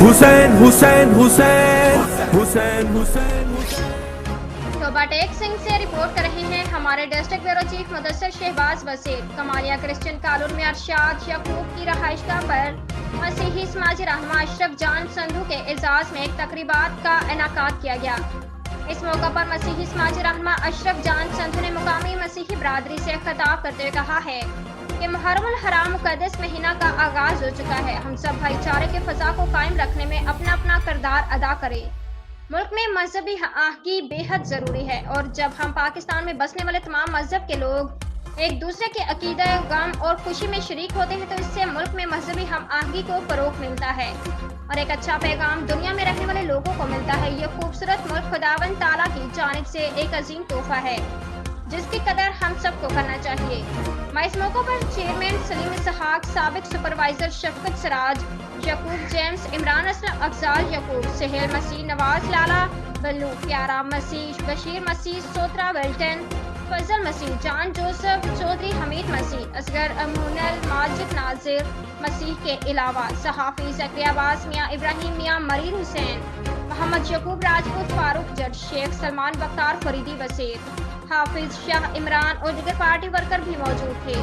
حسین حسین حسین حسین حسین صوبہ ٹیک سنگھ سے رپورٹ کر رہے ہیں ہمارے district bureau chief Mudassar Shahbaz Wazir. Kamalia Christian Kalwan میں ارشاد یعقوب کی رہائش گاہ پر مسیحی سماجی رہنما اشرف جان سندھو کے اعزاز میں ایک تقریبات کا انعقاد کیا گیا۔ اس موقع پر مسیحی سماجی رہنما اشرف جان سندھو نے مقامی مسیحی برادری سے خطاب کرتے ہوئے کہا ہے کہ محرم الحرام مقدس مہینہ کا آغاز ہو چکا ہے۔ ہم سب بھائی چارے کے فضا کو قائم رکھنے میں اپنا اپنا کردار ادا کریں۔ ملک میں مذہبی آہنگی بے حد ضروری ہے اور جب ہم پاکستان میں بسنے والے تمام مذہب کے لوگ ایک دوسرے کے عقیدہ، غم اور خوشی میں شریک ہوتے ہیں تو اس سے ملک میں مذہبی ہم آہنگی کو فروغ ملتا ہے اور ایک اچھا پیغام دنیا میں رہنے والے لوگوں کو ملتا ہے۔ یہ خوبصورت ملک خداوند تعالیٰ کی جانب سے ایک عظیم تحفہ ہے جس کی قدر ہم سب کو کرنا چاہیے۔ میں اس موقع پر چیئرمین سلیم اسحاق، سابق سپروائزر شفقت سراج، یعقوب جیمز، عمران اسلم، افضال یعقوب، سہیل مسیح، نواز لالا بلو، پیارا مسیح، بشیر مسیح، سوترا ویلٹن، فضل مسیح، جان جوسف، چودھری حمید مسیح، اصغر امونل، ماجد ناظر مسیح کے علاوہ صحافی زکریا عباس میاں، ابراہیم میاں، مرید حسین، محمد یعقوب راجپوت، فاروق جٹ، شیخ سلمان بختار فریدی وزیر، حافظ شاہ عمران اور دیگر پارٹی ورکر بھی موجود تھے۔